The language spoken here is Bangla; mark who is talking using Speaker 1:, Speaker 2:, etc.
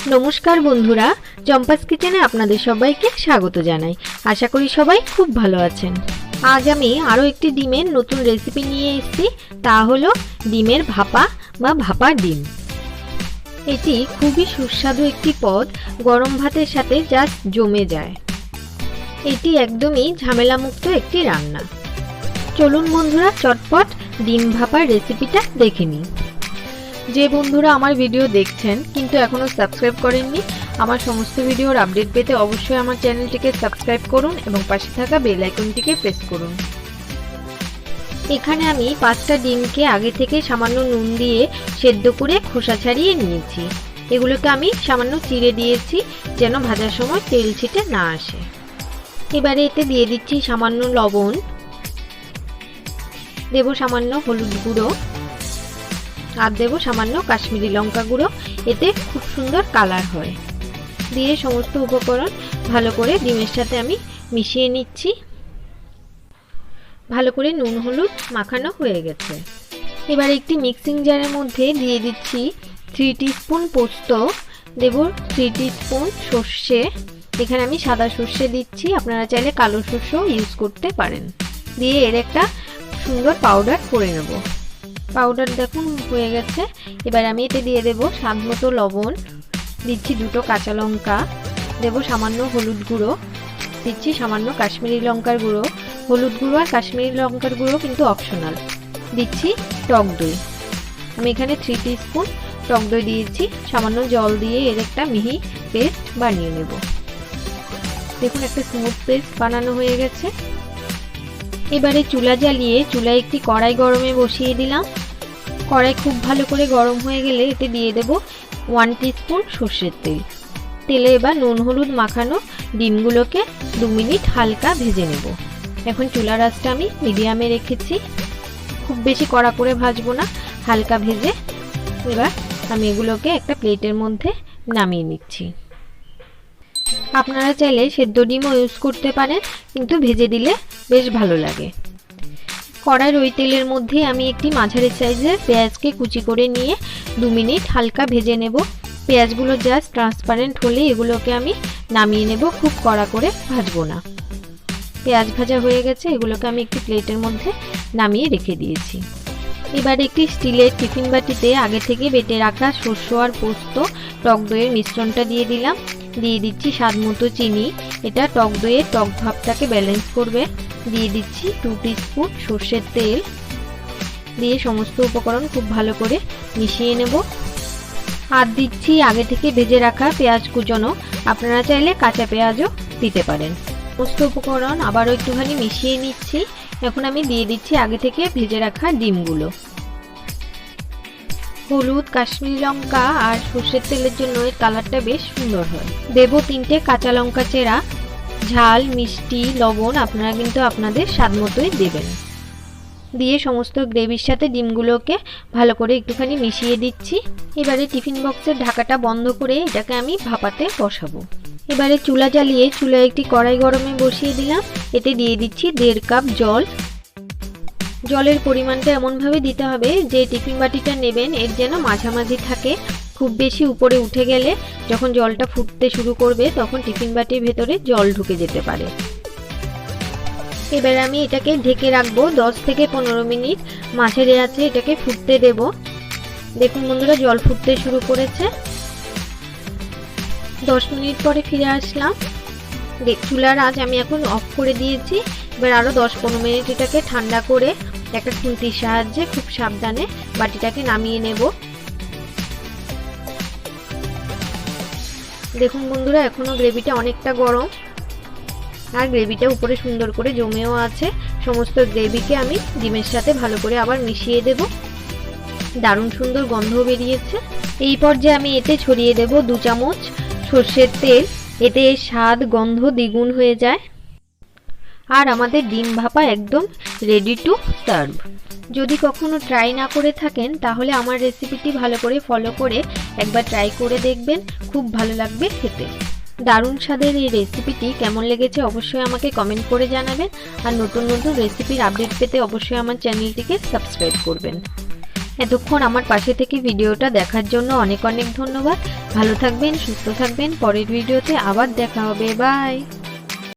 Speaker 1: नमस्कार बंधुरा, चम्पास किचेने आपनादेर सबाइके स्वागत जानाई। आशा करी सबाई खूब भालो आछेन। आज आमी आरो एकटी डिमेर नतून रेसिपि निये एसेछि, ता हलो डिमेर भापा बा भापा डिम। एटी खूबই সুস্বাদু একটি পদ, গরম ভাতের সাথে জাস্ট জমে যায়। এটি একদমই ঝামেলামুক্ত একটি রান্না। চলুন বন্ধুরা চটপট ডিম ভাপার রেসিপিটা দেখে নিই। যে বন্ধুরা আমার ভিডিও দেখছেন কিন্তু এখনো সাবস্ক্রাইব করেননি, আমার সমস্ত ভিডিওর আপডেট পেতে অবশ্যই আমার চ্যানেলটিকে সাবস্ক্রাইব করুন এবং পাশে থাকা বেল আইকনটিকে প্রেস করুন। এখানে আমি 5টা ডিমকে আগে থেকে সামান্য নুন দিয়ে সেদ্ধ করে খোসা ছাড়িয়ে নিয়েছি। এগুলোকে আমি সামান্য চিড়ে দিয়েছি যেন ভাজার সময় তেল ছিটে না আসে। এবারে এতে দিয়ে দিচ্ছি সামান্য লবণ, দেব সামান্য হলুদ গুঁড়ো আর দেব সামান্য কাশ্মীরি লঙ্কা গুঁড়ো। এতে খুব সুন্দর কালার হয়। দিয়ে সমস্ত উপকরণ ভালো করে ডিমের সাথে আমি মিশিয়ে নিচ্ছি। ভালো করে নুন হলুদ মাখানো হয়ে গেছে। এবার একটি মিক্সিং জারের মধ্যে দিয়ে দিচ্ছি 3 টিস্পুন পোস্ত, দেব 3 টিস্পুন সর্ষে। এখানে আমি সাদা সর্ষে দিচ্ছি, আপনারা চাইলে কালো সর্ষেও ইউজ করতে পারেন। দিয়ে এর একটা সুন্দর পাউডার করে নেব। পাউডার দেখুন হয়ে গেছে। এবার আমি এতে দিয়ে দেব স্বাদমতো লবণ, দিচ্ছি 2টো কাঁচা লঙ্কা, দেব সামান্য হলুদ গুঁড়ো, দিচ্ছি সামান্য কাশ্মীরি লঙ্কার গুঁড়ো। হলুদ গুঁড়ো আর কাশ্মীরি লঙ্কার গুঁড়ো কিন্তু অপশনাল। দিচ্ছি টক দই, আমি এখানে 3 টিস্পুন টক দই দিয়েছি। সামান্য জল দিয়ে এর একটা মিহি পেস্ট বানিয়ে নেব। দেখুন একটা স্মুথ পেস্ট বানানো হয়ে গেছে। এবারে চুলা জ্বালিয়ে চুলায় একটি কড়াই গরমে বসিয়ে দিলাম। কড়াই খুব ভালো করে গরম হয়ে গেলে এতে দিয়ে দেব 1 টিস্পুন সর্ষের তেল। তেলে এবার নুন হলুদ মাখানো ডিমগুলোকে 2 মিনিট হালকা ভেজে নেব। এখন চুলার আঁচটা আমি মিডিয়ামে রেখেছি, খুব বেশি কড়া করে ভাজবো না, হালকা ভেজে এবার আমি এগুলোকে একটা প্লেটের মধ্যে নামিয়ে নিচ্ছি। আপনারা চাইলে সেদ্ধ ডিমও ইউজ করতে পারেন, কিন্তু ভেজে দিলে বেশ ভালো লাগে। কড়াইয়ের ওই তেলের মধ্যে আমি একটি মাঝারি সাইজের পেঁয়াজকে কুচি করে নিয়ে 2 মিনিট হালকা ভেজে নেব। পেঁয়াজগুলো জাস্ট ট্রান্সপারেন্ট হলে এগুলোকে আমি নামিয়ে নেব, খুব কড়া করে ভাজবো না। পেঁয়াজ ভাজা হয়ে গেছে, এগুলোকে আমি একটি প্লেটের মধ্যে নামিয়ে রেখে দিয়েছি। এবার একটি স্টিলের টিফিন বাটিতে আগে থেকে বেটে রাখা সরষে আর পোস্ত টক দইয়ের মিশ্রণটা দিয়ে দিলাম। দিয়ে দিচ্ছি স্বাদমতো চিনি, এটা টক দইয়ের টক ভাবটাকে ব্যালেন্স করবে। দিয়ে দিচ্ছি 2 টিস্পুন সর্ষের তেল। দিয়ে সমস্ত উপকরণ খুব ভালো করে মিশিয়ে নেব। আর দিচ্ছি আগে থেকে ভেজে রাখা পেঁয়াজ কুচনো, আপনারা চাইলে কাঁচা পেঁয়াজও দিতে পারেন। সমস্ত উপকরণ আবারও একটুখানি মিশিয়ে নিচ্ছি। এখন আমি দিয়ে দিচ্ছি আগে থেকে ভেজে রাখা ডিমগুলো। হলুদ, কাশ্মীরি লঙ্কা আর সর্ষের তেলের জন্য এর কালারটা বেশ সুন্দর হয়। দেব 3টে কাঁচা লঙ্কা চেরা। ঝাল, মিষ্টি, লবণ আপনারা কিন্তু আপনাদের স্বাদ মতোই দেবেন। দিয়ে সমস্ত গ্রেভির সাথে ডিমগুলোকে ভালো করে একটুখানি মিশিয়ে দিচ্ছি। এবারে টিফিন বক্সের ঢাকাটা বন্ধ করে এটাকে আমি ভাপাতে বসাবো। এবারে চুলা জ্বালিয়ে চুলায় একটি কড়াই গরমে বসিয়ে দিলাম। এতে দিয়ে দিচ্ছি 1.5 কাপ জল। জলের পরিমাণটা এমনভাবে দিতে হবে যে টিফিন বাটিটা নেবেন এর যেন মাঝামাঝি থাকে। খুব বেশি উপরে উঠে গেলে যখন জলটা ফুটতে শুরু করবে তখন টিফিন বাটির ভেতরে জল ঢুকে যেতে পারে। এবার আমি এটাকে ঢেকে রাখবো 10 থেকে 15 মিনিট। মাঝারি আঁচে এটাকে ফুটতে দেব। দেখুন বন্ধুরা জল ফুটতে শুরু করেছে। 10 মিনিট পরে ফিরে আসলাম। চুলার আঁচ আমি এখন অফ করে দিয়েছি। এবার আরো 10-15 মিনিট এটাকে ঠান্ডা করে একটা খুন্তির সাহায্যে খুব সাবধানে বাটিটাকে নামিয়ে নেব। দেখুন বন্ধুরা এখনো গ্রেভিটা অনেকটা গরম আর গ্রেভিটা উপরে সুন্দর করে জমেও আছে। সমস্ত গ্রেভিকে আমি ডিমের সাথে ভালো করে আবার মিশিয়ে দেব। দারুণ সুন্দর গন্ধ বেরিয়েছে। এই পর্যায়ে আমি এতে ছড়িয়ে দেব 2 চামচ সর্ষের তেল। এতে স্বাদ গন্ধ দ্বিগুণ হয়ে যায় আর আমাদের ডিম ভাপা একদম রেডি টু সার্ভ। যদি কখনো ট্রাই না করে থাকেন তাহলে আমার রেসিপিটি ভালো করে ফলো করে একবার ট্রাই করে দেখবেন, খুব ভালো লাগবে খেতে। দারুণ স্বাদের এই রেসিপিটি কেমন লেগেছে অবশ্যই আমাকে কমেন্ট করে জানাবেন আর নতুন নতুন রেসিপির আপডেট পেতে অবশ্যই আমার চ্যানেলটিকে সাবস্ক্রাইব করবেন। এতক্ষণ আমার পাশে থেকে ভিডিওটা দেখার জন্য অনেক অনেক ধন্যবাদ। ভালো থাকবেন, সুস্থ থাকবেন। পরের ভিডিওতে আবার দেখা হবে। বাই।